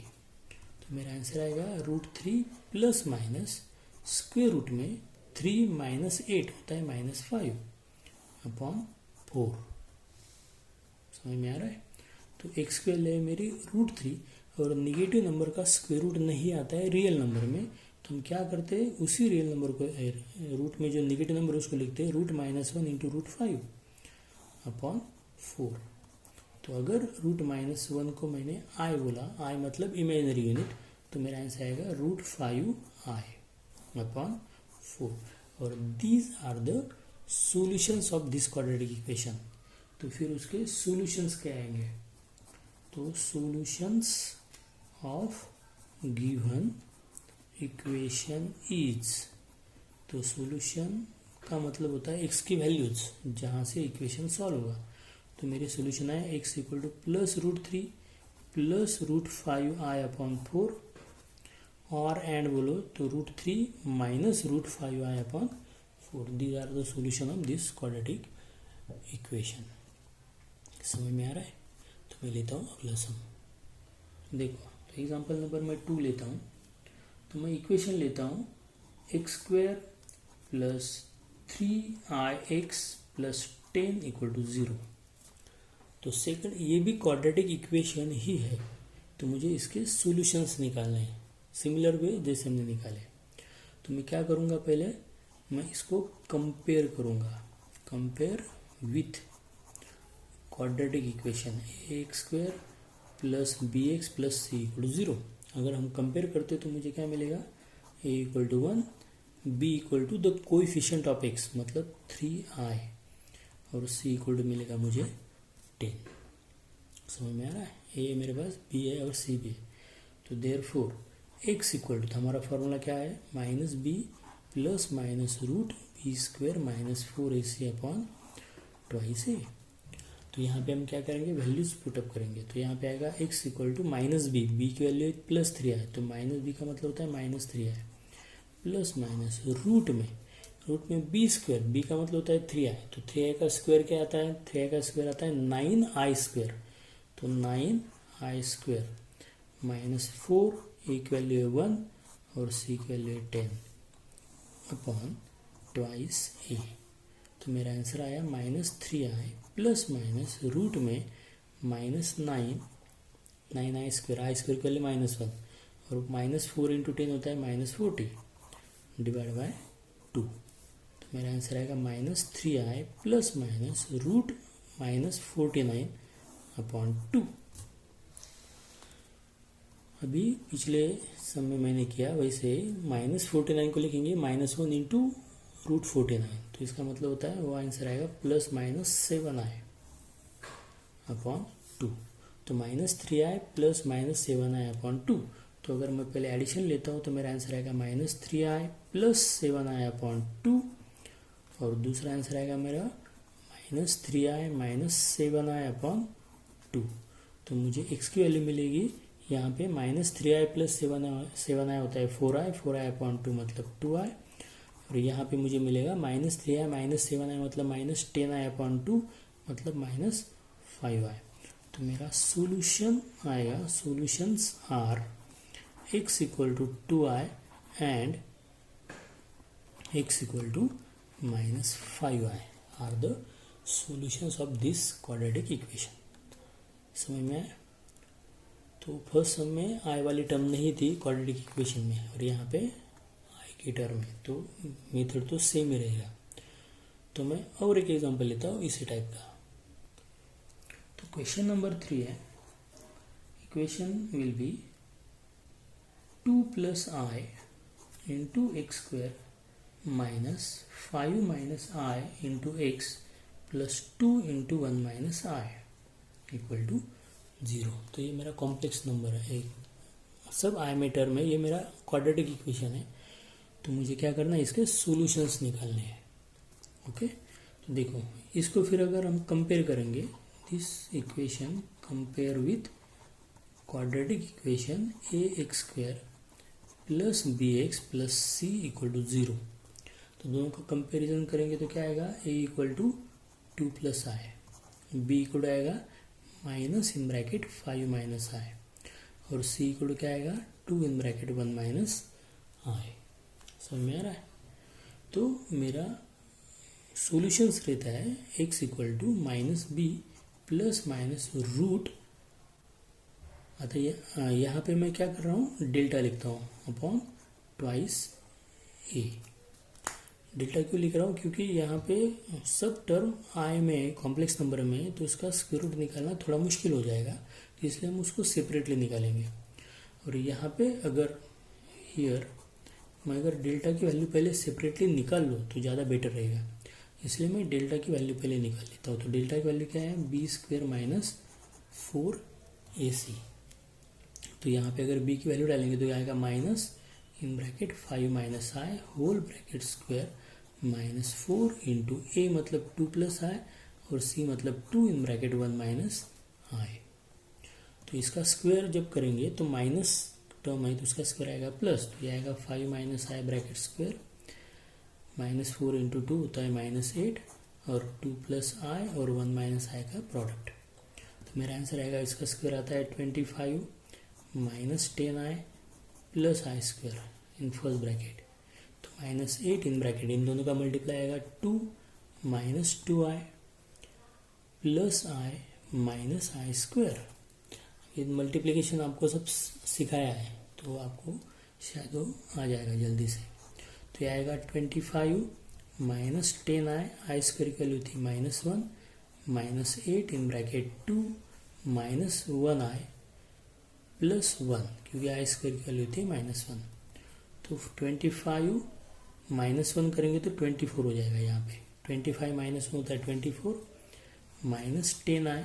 तो मेरा आंसर आएगा √3 प्लस माइनस स्क्वायर रूट में 3 - 8 होता है -5 अपॉन 4। समझ में आ रहा है? तो x² ले मेरी √3 और निगेटिव नंबर का स्क्वायर रूट नहीं आता है रियल नंबर में, तो हम क्या करते हैं उसी रियल नंबर को रूट में जो निगेटिव नंबर उसको लिखते हैं √-1 × √5 अपॉन 4। तो अगर √-1 को मैंने i बोला, i मतलब इमेजिनरी यूनिट, तो मेरा आंसर आएगा √5i/4 और these are the solutions of this quadratic equation. तो फिर उसके सॉल्यूशंस क्या आएंगे, तो solutions of given equation is, तो सॉल्यूशन का मतलब होता है x की वैल्यूज जहाँ से इक्वेशन सॉल्व होगा। तो मेरे सॉल्यूशन है x = +√3 +√5i/4 और एंड बोलो तो √3 - √5i/4। These are the solution of this quadratic equation. समझ में आ रहा है? तो मैं लेता हूँ अगला सम। देखो तो एग्जांपल नंबर मैं 2 लेता हूँ। तो मैं इक्वेशन लेता हूँ x² + 3ix + 10 = 0। तो सेकंड ये भी क्वाड्रेटिक इक्वेशन ही है, तो मुझे इसके सॉल्यूशंस निकालने हैं सिमिलर वे जैसे हमने निकाले। तो मैं क्या करूँगा, पहले मैं इसको कंपेयर करूँगा, compare with quadratic equation ax² + bx + c = 0। अगर हम कंपेयर करते तो मुझे क्या मिलेगा, a = 1, b = the coefficient of x मतलब 3i और c = मिलेगा मुझे 10। समझ में आ रहा है? a मेरे पास, b है और c भी है। तो देयरफॉर x = तो हमारा फॉर्मूला क्या है, -b + -√b² - 4ac/2a। तो यहाँ पे हम क्या करेंगे, वैल्यूज पुटअप करेंगे। तो यहाँ पे आएगा x = -b, b की वैल्यू +3i, तो -b का मतलब होता है -3i + रूट में b², b का मतलब होता है 3i, तो 3i का स्क्वायर क्या आता है, 3i का स्क्वायर आता है 9i², तो 9i² - 4, a की वैल्यू है 1 और c की वैल्यू है 10/2a। तो मेरा आंसर आया -3i ± रूट में -9, 9i², i² की वैल्यू -1 और -4 × 10 होता है -40 / 2। तो मेरा आंसर आएगा -3i ± रूट -49/2। अभी पिछले समय मैंने किया वैसे -49 को लिखेंगे -1 × √49, तो इसका मतलब होता है वो आंसर आएगा ±7i/2। तो -3i ± 7i/2। तो अगर मैं पहले एडिशन लेता हूँ तो मेरा आंसर आएगा -3i + 7i/2 और दूसरा आंसर आएगा मेरा -3i - 7i/2। तो मुझे x की वैल्यू मिलेगी यहाँ पे -3i + 7i होता है 4i, 4i/2 मतलब 2i, और यहाँ पे मुझे मिलेगा -3i - 7i मतलब -10i/2 मतलब -5i। तो मेरा सॉल्यूशन आएगा, solutions are x = 2i and x = -5i are the solutions of this quadratic equation. समझ में आया? तो फर्स्ट सम में आई वाली टर्म नहीं थी क्वाड्रेटिक इक्वेशन में और यहाँ पे आई की टर्म है, तो मेथड तो सेम ही रहेगा। तो मैं और एक एग्जांपल लेता हूँ इसी टाइप का। तो क्वेश्चन नंबर 3 है, equation will be 2 + i × x² - 5 - i × x + 2 × 1 - i = 0। तो ये मेरा कॉम्प्लेक्स नंबर है, एक सब आई में टर्म है, ये मेरा क्वाड्रेटिक इक्वेशन है। तो मुझे क्या करना है, इसके सॉल्यूशंस निकालने हैं। ओके, तो देखो इसको फिर अगर हम कंपेयर करेंगे, this equation compare with quadratic equation ax² + bx + c = 0। तो दोनों का कंपेरिजन करेंगे तो क्या आएगा, a = 2 + i, b = आएगा -5 - i और c = क्या आएगा 2 × 1 - i। समझ में आ रहा है? तो मेरा सॉल्यूशंस रहता है x = -b ± रूट, अतः यहाँ पे मैं क्या कर रहा हूँ, डेल्टा लिखता हूँ अपॉन 2a। डेल्टा क्यों लिख रहा हूँ, क्योंकि यहाँ पे सब टर्म आई में कॉम्प्लेक्स नंबर में तो उसका स्क्वायर रूट निकालना थोड़ा मुश्किल हो जाएगा, तो इसलिए हम उसको सेपरेटली निकालेंगे। और यहाँ पे अगर हियर मैं अगर डेल्टा की वैल्यू पहले सेपरेटली निकाल लूँ तो ज़्यादा बेटर रहेगा, इसलिए मैं डेल्टा की वैल्यू पहले निकाल लेता हूँ। तो डेल्टा की वैल्यू क्या है, बी स्क्वेयर माइनस 4ac। तो यहाँ पे अगर b की वैल्यू डालेंगे तो आएगा minus in bracket 5 minus i whole bracket square minus 4 into A मतलब 2 प्लस आई और c मतलब 2 इन ब्रैकेट 1 माइनस आई। तो इसका स्क्वायर जब करेंगे तो माइनस टर्म है तो उसका स्क्वायर आएगा प्लस, तो ये आएगा 5 माइनस आई ब्रैकेट स्क्वायर माइनस 4 इंटू 2 होता है माइनस 8 और 2 प्लस आई और 1 माइनस आई का प्रोडक्ट। तो मेरा आंसर आएगा, इसका स्क्वायर आता है 25 minus 10 I plus i square in first bracket, तो माइनस 8 इन ब्रैकेट, इन दोनों का मल्टीप्लाई आएगा 2 माइनस 2 आई प्लस आई माइनस आई स्क्वायर। ये मल्टीप्लिकेशन आपको सब सिखाया है तो आपको शायद वो आ जाएगा जल्दी से। तो ये आएगा 25 माइनस 10 आई स्क्वायर की वैल्यू थी माइनस 1 माइनस 8 इन ब्रैकेट 2 माइनस 1 आई प्लस 1, क्योंकि आई स्क्वायर की वैल्यू थी माइनस 1। तो 25 माइनस 1 करेंगे तो 24 हो जाएगा। यहाँ पे 25 माइनस 1 होता है 24 माइनस 10 आई,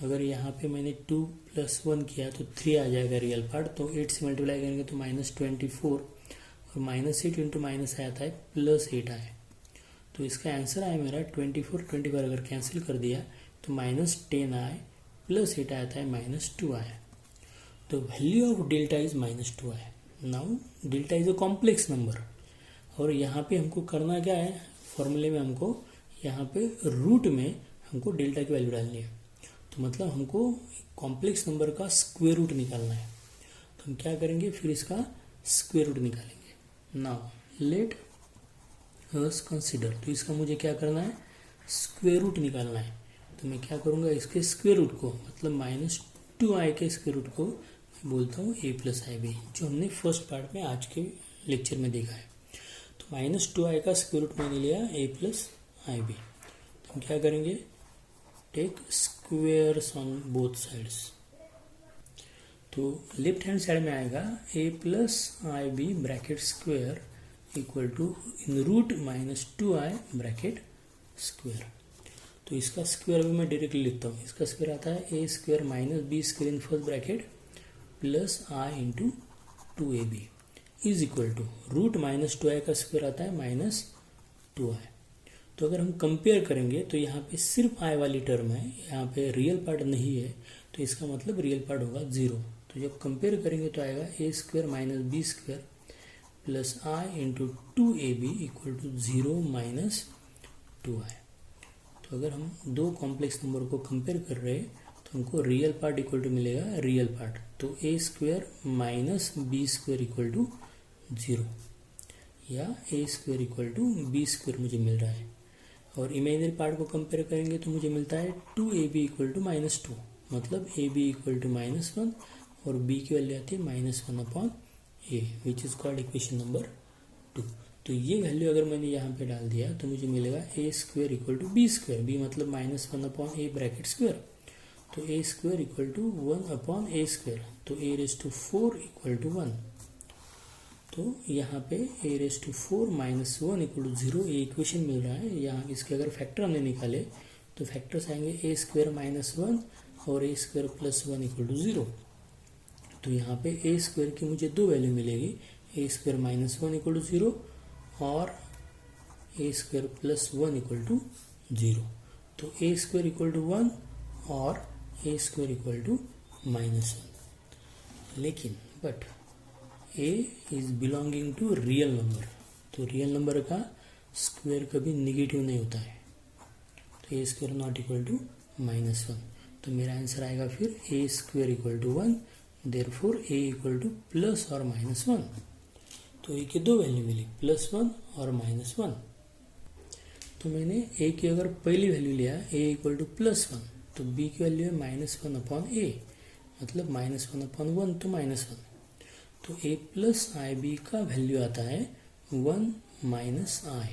अगर यहाँ पे मैंने 2 प्लस 1 किया तो 3 आ जाएगा रियल पार्ट, तो 8 से मल्टीप्लाई करेंगे तो माइनस 24 और माइनस 8 इंटू माइनस आता है प्लस 8 आए। तो इसका आंसर आया मेरा 24 अगर कैंसिल कर दिया तो माइनस 10 आए प्लस 8 आता है माइनस 2 आया। तो value of delta is minus 2 आया। Now delta is a complex number और यहाँ पे हमको करना क्या है, फॉर्मूले में हमको यहाँ पे रूट में हमको डेल्टा की वैल्यू डालनी है। तो मतलब हमको कॉम्प्लेक्स नंबर का स्क्वायर रूट निकालना है। तो हम क्या करेंगे, फिर इसका स्क्वायर रूट निकालेंगे। नाउ लेट अस कंसीडर, तो इसका मुझे क्या करना है, स्क्वायर रूट निकालना है। तो मैं क्या करूँगा, इसके स्क्वायर रूट को मतलब माइनस 2 आई के स्क्वायर रूट को मैं बोलता हूँ a प्लस आई बी, जो हमने फर्स्ट पार्ट में आज के लेक्चर में देखा है। तो माइनस 2 आई का स्क्वायर रूट मैंने लिया a प्लस आई बी। तो हम क्या करेंगे, take squares on both sides. तो लेफ्ट हैंड साइड में आएगा a plus i b bracket square equal to in root minus 2 i bracket square. तो इसका स्क्वायर भी मैं डायरेक्टली लिखता हूँ। इसका स्क्वायर आता है a square minus B square in first bracket plus i into 2ab is equal to root minus 2 i का स्क्वायर आता है माइनस 2 आई। तो अगर हम कंपेयर करेंगे तो यहाँ पे सिर्फ आई वाली टर्म है, यहाँ पे रियल पार्ट नहीं है, तो इसका मतलब रियल पार्ट होगा 0। तो जब कंपेयर करेंगे तो आएगा a square minus B square plus i into 2ab equal to 0 माइनस 2i। तो अगर हम दो कॉम्प्लेक्स नंबर को कंपेयर कर रहे हैं तो हमको रियल पार्ट इक्वल टू मिलेगा रियल पार्ट। तो a square minus B square equal to 0 या a square equal to b square मुझे मिल रहा है। और इमेजिनरी पार्ट को कंपेयर करेंगे तो मुझे मिलता है 2ab इक्वल टू माइनस 2, मतलब ab इक्वल टू माइनस 1 और b की वैल्यू आती है minus 1 upon a which is called equation number 2। तो ये वैल्यू अगर मैंने यहाँ पे डाल दिया तो मुझे मिलेगा a square equal to b square, b मतलब minus 1 upon a bracket square, तो a square equal to 1 upon a square, तो a raise to 4 equal to 1। तो यहाँ पे a raise to 4 minus 1 equal to 0 ये इक्वेशन मिल रहा है। यहाँ इसके अगर फैक्टर हमने निकाले तो फैक्टर्स आएंगे a स्क्वायर माइनस 1 और a square plus 1 equal to 0। तो यहाँ पे a स्क्वायर की मुझे दो वैल्यू मिलेगी, a square minus 1 equal to 0 और a square plus 1 equal to 0। तो a स्क्वायर इक्वल टू 1 और a square equal to minus 1। लेकिन but a is belonging to real number, तो रियल नंबर का स्क्वायर कभी निगेटिव नहीं होता है। तो a square not equal to minus 1। तो मेरा आंसर आएगा फिर a square equal to 1, therefore a equal two plus और माइनस 1। तो a की दो वैल्यू मिली, प्लस 1 और माइनस 1। तो मैंने a की अगर पहली वैल्यू लिया a इक्वल टू प्लस 1, तो b की वैल्यू है माइनस 1 अपॉन a, मतलब माइनस 1 अपॉन 1 तो माइनस 1। तो a प्लस आई बी का वैल्यू आता है 1 माइनस आई।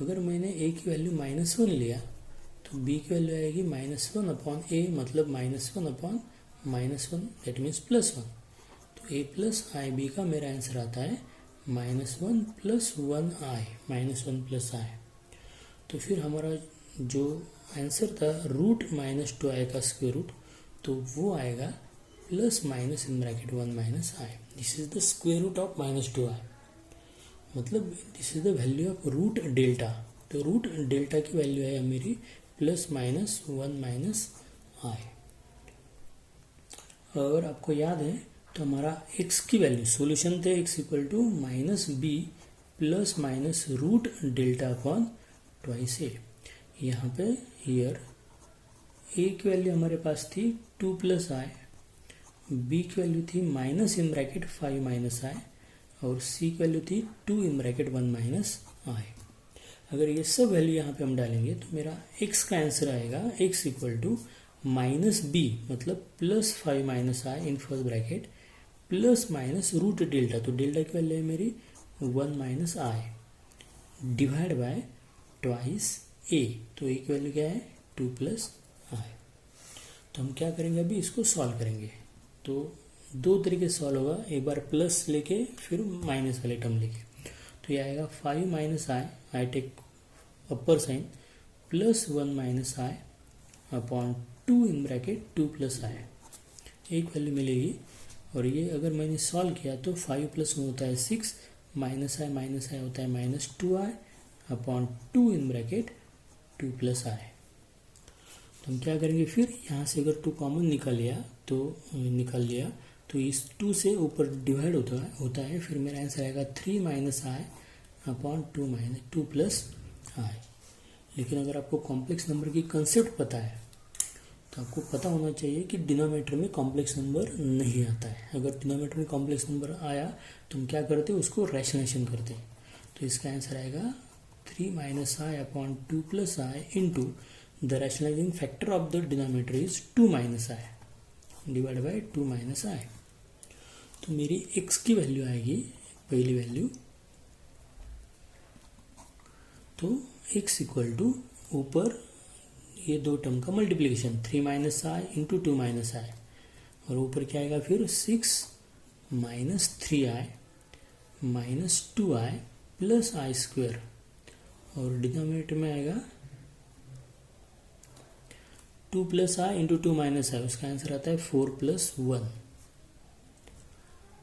अगर मैंने a की वैल्यू माइनस 1 लिया तो b की वैल्यू आएगी माइनस 1 अपॉन a, मतलब माइनस 1 अपॉन -1 दैट मीन्स +1। तो a प्लस आई बी का मेरा आंसर आता है -1 + 1i, -1 + i। तो फिर हमारा जो आंसर था √-2i का स्क्वायर रूट, तो वो आएगा ±1 - this is the square root of -2i, मतलब this is the value of root delta. तो रूट डेल्टा की वैल्यू है मेरी +-1 - i। अगर आपको याद है तो हमारा x की वैल्यू सॉल्यूशन थे x = -b ± root delta upon twice a। यहाँ पे हियर a की वैल्यू हमारे पास थी 2 + i, b की वैल्यू थी -5 - i और c की वैल्यू थी 2 - i। अगर ये सब वैल्यू यहाँ पे हम डालेंगे तो मेरा x का आंसर आएगा x = -b मतलब +5 - i in first bracket ± root delta. तो डेल्टा की वैल्यू है मेरी 1 - i divide by twice a। तो a की वैल्यू क्या है 2 + i। तो हम क्या करेंगे, अभी इसको सॉल्व करेंगे। तो दो तरीके से सॉल्व होगा, एक बार प्लस लेके फिर माइनस वाले टर्म लेके। तो ये आएगा 5 - i, I take upper sign, +1 - i upon 2 in bracket 2 + i। एक वैल्यू मिलेगी और ये अगर मैंने सॉल्व किया तो 5 + 1 होता है 6, -i होता है -2i upon 2 in bracket 2 + i। तो हम क्या करेंगे, फिर यहाँ से अगर 2 कॉमन निकल लिया तो इस 2 से ऊपर डिवाइड होता है। फिर मेरा आंसर आएगा 3 - i अपॉन 2 + i। लेकिन अगर आपको कॉम्प्लेक्स नंबर की कंसेप्ट पता है तो आपको पता होना चाहिए कि डिनोमिनेटर में कॉम्प्लेक्स नंबर नहीं आता है। अगर डिनोमिनेटर में कॉम्प्लेक्स नंबर आया तो हम क्या करते हैं, उसको रैशनलाइजेशन करते हैं। तो इसका आंसर आएगा 3 - i upon 2 + i into the rationalising factor of the denominator is 2 - i divide by 2 - i। तो मेरी x की वैल्यू आएगी, पहली वैल्यू, तो x = ऊपर ये दो टर्म का मल्टीप्लिकेशन 3 - i इंटू 2 - i और ऊपर क्या आएगा फिर 6 - 3i - 2i + i² और डिनोमिनेटर में आएगा 2 + i इंटू 2 - i, उसका आंसर आता है 4 + 1।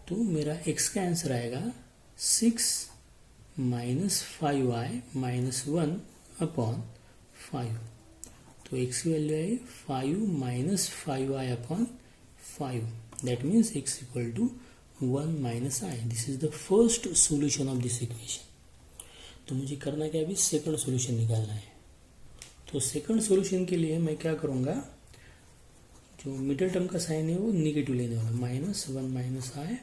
तो मेरा x का आंसर आएगा 6 - 5i - 1 अपॉन 5। तो x की वैल्यू है 5 - 5i upon 5, that means x = 1 - i। This is the first solution of this equation. तो मुझे करना क्या है, अभी सेकंड सॉल्यूशन निकालना है। तो सेकंड सॉल्यूशन के लिए मैं क्या करूँगा, जो मिडिल टर्म का साइन है वो निगेटिव लेने वाला, -1 - i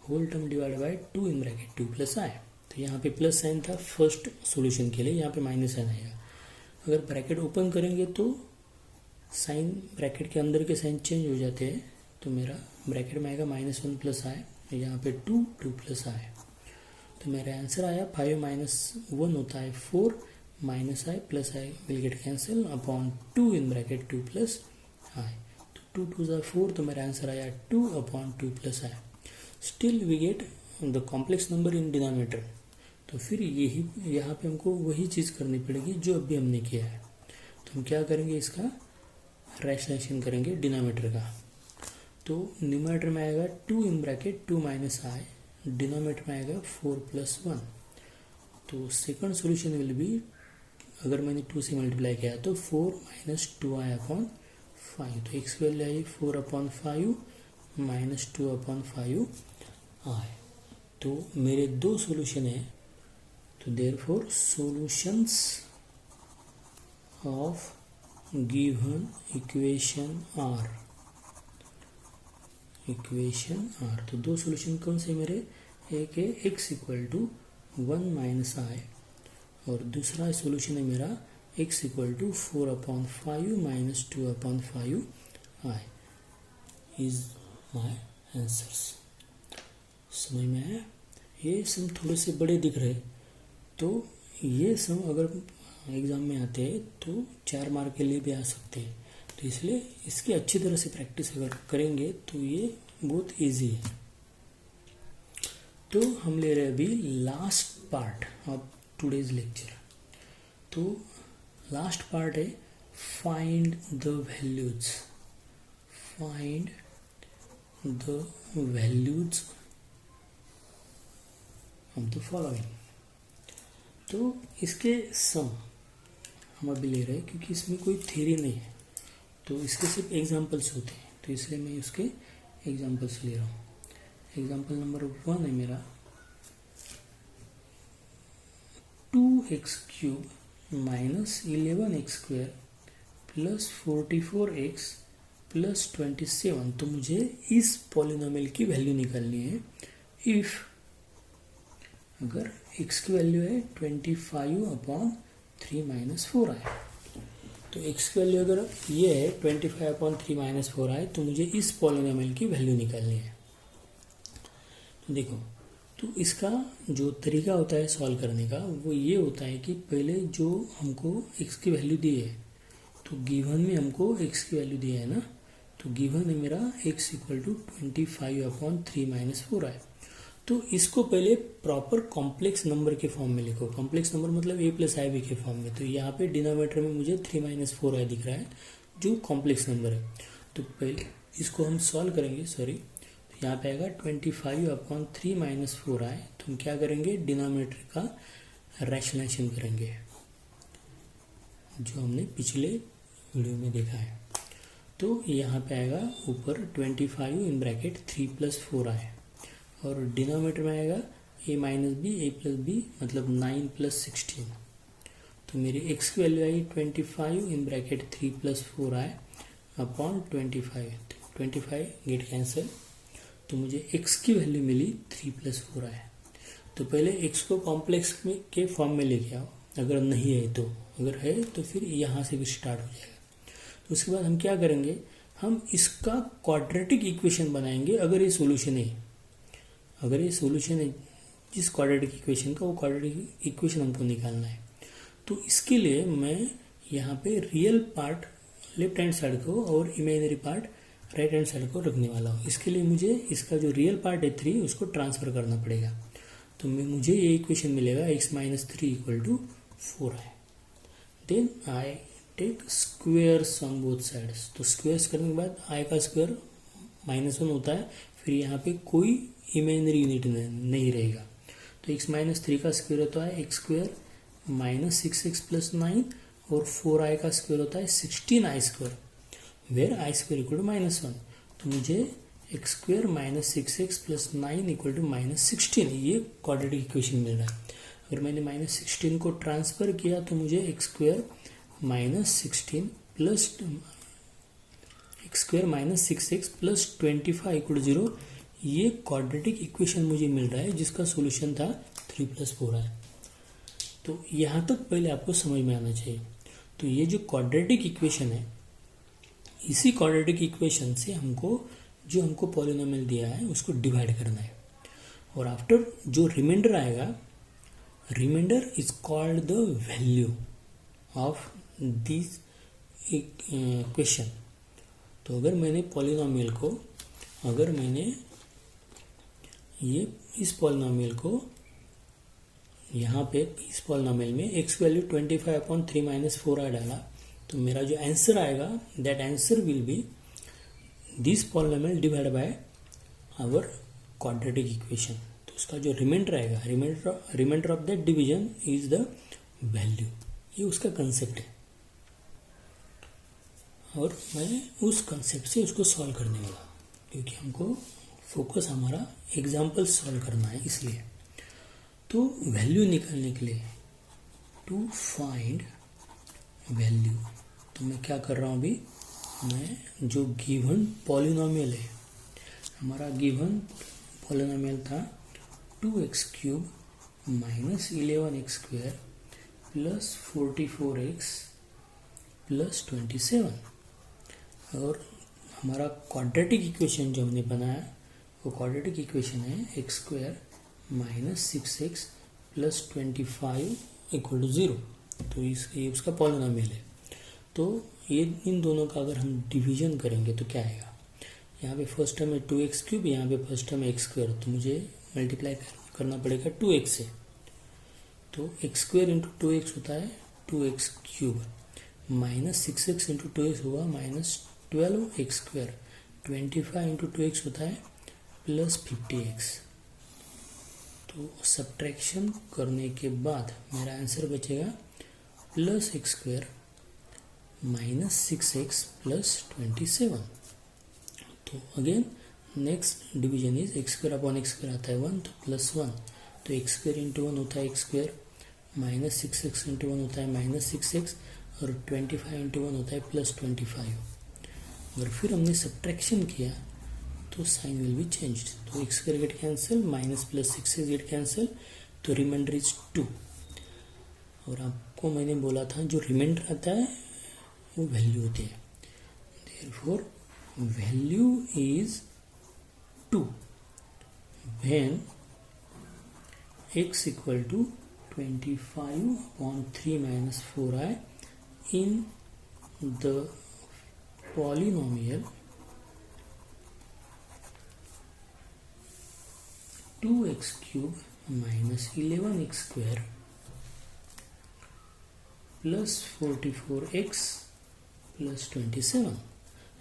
whole term divide by 2 in bracket 2 + i। तो यहाँ पे प्लस साइन था फर्स्ट सॉल्यूशन के लिए, यहाँ पे माइनस साइन आएगा। अगर ब्रैकेट ओपन करेंगे तो साइन ब्रैकेट के अंदर के साइन चेंज हो जाते हैं। तो मेरा ब्रैकेट में आएगा -1 + i, यहाँ पे 2 + i। तो मेरा आंसर आया 5 - 1 होता है 4 - i + i will get cancel upon 2 in bracket 2 + i। तो 2 × 2 = 4, तो मेरा आंसर आया 2 upon 2 + i। Still we get the complex number in denominator. तो फिर यही यहाँ पे हमको वही चीज़ करनी पड़ेगी जो अभी हमने किया है। तो हम क्या करेंगे, इसका रैशनलाइजेशन करेंगे डिनोमिनेटर का। तो न्यूमरेटर में आएगा 2 इन ब्रैकेट 2 - i, डिनोमिनेटर में आएगा 4 + 1। तो सेकंड सॉल्यूशन विल बी, अगर मैंने 2 से मल्टीप्लाई किया तो 4 - 2i अपॉन 5। तो x की वैल्यू आई 4 अपॉन 5 - 2 अपॉन 5i। तो मेरे दो सॉल्यूशन है। तो therefore solutions of given equation are तो दो सॉल्यूशन कौन से मेरे, एक है x = 1 - i और दूसरा सॉल्यूशन है मेरा x = 4 upon 5 - 2 upon 5i is my answers. समझ में आया? ये सम थोड़े से बड़े दिख रहे, तो ये सम अगर एग्जाम में आते हैं तो 4 मार्क के लिए भी आ सकते हैं। तो तो इसलिए इसकी अच्छी तरह से प्रैक्टिस अगर करेंगे तो ये बहुत इजी है। तो हम ले रहे हैं अभी last part of today's lecture. तो लास्ट पार्ट है find the values. Find the values of the following. तो इसके सम हम अभी ले रहे हैं क्योंकि इसमें कोई थ्योरी नहीं है, तो इसके सिर्फ एग्जांपल्स होते हैं, तो इसलिए मैं उसके एग्जांपल्स ले रहा हूँ। एग्जांपल नंबर 1 है मेरा 2x³ minus 11x² plus 44x plus 27। तो मुझे इस पॉलिनोमियल की वैल्यू निकालनी है इफ अगर x की वैल्यू है 25/3 - 4i। तो x की वैल्यू अगर ये है 25/3 - 4i, तो मुझे इस पॉलिनोमियल की वैल्यू निकालनी है। तो देखो, तो इसका जो तरीका होता है सॉल्व करने का वो ये होता है कि पहले जो हमको x की वैल्यू दी है, तो गिवन में हमको x की वैल्यू दिया है ना, तो गिवन है मेरा x = 25/3 - 4i। तो इसको पहले प्रॉपर कॉम्प्लेक्स नंबर के फॉर्म में लिखो। कॉम्प्लेक्स नंबर मतलब a + ib के फॉर्म में। तो यहाँ पे डिनोमिनेटर में मुझे 3 - 4i दिख रहा है जो कॉम्प्लेक्स नंबर है। तो पहले इसको हम सॉल्व करेंगे। तो यहाँ पे आएगा 25/3 - 4i। तो हम क्या करेंगे, डिनोमिनेटर का रैशनलाइजेशन करेंगे जो हमने पिछले वीडियो में देखा है। तो यहाँ पे आएगा ऊपर 25 3 + 4i और डिनोमिनेटर में आएगा a - b a + b मतलब 9 + 16। तो मेरी x की वैल्यू आई 25 3 + 4i अपॉन 25 गेट कैंसिल। तो मुझे x की वैल्यू मिली 3 + 4i। तो पहले x को कॉम्प्लेक्स में के फॉर्म में लेके आओ, अगर नहीं है तो, अगर है तो फिर यहाँ से भी स्टार्ट हो जाएगा। तो उसके बाद हम क्या करेंगे, हम इसका क्वाड्रेटिक इक्वेशन बनाएंगे। अगर ये सॉल्यूशन है, अगर ये सॉल्यूशन है जिस क्वाड्रेटिक इक्वेशन का, वो क्वाड्रेटिक इक्वेशन हमको निकालना है। तो इसके लिए मैं यहाँ पे real part left hand side को और imaginary part right hand side को रखने वाला हूँ। इसके लिए मुझे इसका जो रियल पार्ट है 3 उसको ट्रांसफर करना पड़ेगा। तो मुझे ये इक्वेशन मिलेगा x - 3 = 4i। Then I take squares on both sides. तो स्क्वेयर्स करने के बाद i का स्क्वायर -1 होता है, फिर यहाँ पे कोई इमेजिनरी यूनिट नहीं रहेगा। तो x - 3 का स्क्वायर होता है x² - 6x + 9 और 4i का स्क्वायर होता है 16i², वेयर i² = -1। तो मुझे x² - 6x + 9 = -16, ये क्वाड्रेटिक इक्वेशन मिल रहा है। अगर मैंने -16 को ट्रांसफर किया तो मुझे x² - 16 प्लस x² - 6x + 25 = 0, ये क्वाड्रेटिक इक्वेशन मुझे मिल रहा है जिसका सॉल्यूशन था 3 + 4i। तो यहाँ तक पहले आपको समझ में आना चाहिए। तो ये जो क्वाड्रेटिक इक्वेशन है, इसी क्वाड्रेटिक इक्वेशन से हमको पॉलिनोमियल दिया है उसको डिवाइड करना है, और आफ्टर जो रिमाइंडर आएगा, remainder is called the value of this equation. तो अगर मैंने पॉलिनोमियल को, अगर मैंने इस पॉलिनोमियल को यहाँ पे इस पॉलिनोमियल में x वैल्यू 25/3 - 4i डाला, तो मेरा जो आंसर आएगा that answer will be this polynomial divide by our quadratic equation. तो उसका जो रिमाइंडर आएगा, remainder of that division is the value. ये उसका कंसेप्ट है और मैं उस कंसेप्ट से उसको सॉल्व करने वाला, क्योंकि हमको फोकस हमारा एग्जाम्पल सॉल्व करना है इसलिए। तो वैल्यू निकालने के लिए, टू फाइंड वैल्यू, तो मैं क्या कर रहा हूँ अभी, मैं जो गिवन पॉलिनोमियल है, हमारा गिवन पॉलिनोमियल था 2x³ - 11x² plus 44x plus 27, और हमारा क्वाड्रेटिक इक्वेशन जो हमने बनाया वो क्वाड्रेटिक इक्वेशन है x² - 6x प्लस 25 = 0। तो ये उसका पॉलिनोमियल है। तो ये इन दोनों का अगर हम डिवीजन करेंगे तो क्या आएगा, यहाँ पे फर्स्ट टर्म है 2x³, यहाँ पे फर्स्ट टर्म है x², तो मुझे मल्टीप्लाई करना पड़ेगा 2x से। तो x² इंटू 2x होता है 2x³ minus 6x into 2x होगा माइनस 12x², 25 इंटू 2x होता है प्लस 50x। तो सब्ट्रैक्शन करने के बाद मेरा आंसर बचेगा plus x² minus 6x plus 27। तो again next division is x² upon x² आता है 1, तो प्लस 1, तो x² इंटू 1 होता है x² माइनस 6x इंटू 1 होता है माइनस 6x और 25 इंटू 1 होता है प्लस 25। और फिर हमने सब्ट्रैक्शन किया तो साइन विल बी चेंज्ड, तो x² get cancel minus plus 6x get cancel, तो रिमाइंडर इज 2। और आपको मैंने बोला था जो रिमाइंडर आता है वो वैल्यू होती है, therefore value is 2 when x equal to 25/3 minus 4i in the polynomial 2x³ minus 11x² plus 44x plus 27।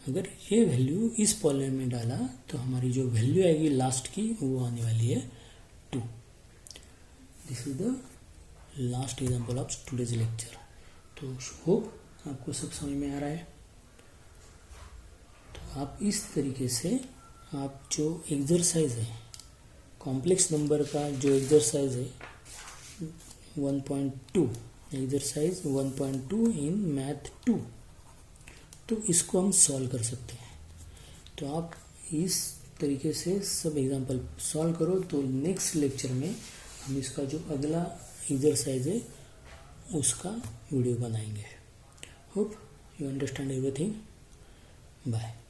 अगर ये वैल्यू इस पॉलिनोमियल में डाला तो हमारी जो वैल्यू आएगी लास्ट की वो आने वाली है 2। This is the last example of today's lecture. तो होप आपको सब समझ में आ रहा है। तो आप इस तरीके से आप जो एक्सरसाइज है कॉम्प्लेक्स नंबर का जो एक्सरसाइज है 1.2 एक्सरसाइज 1.2 इन मैथ 2, तो इसको हम सॉल्व कर सकते हैं। तो आप इस तरीके से सब एग्जांपल सॉल्व करो, तो नेक्स्ट लेक्चर में हम इसका जो अगला एक्सरसाइज है उसका वीडियो बनाएंगे। Hope you understand everything. Bye.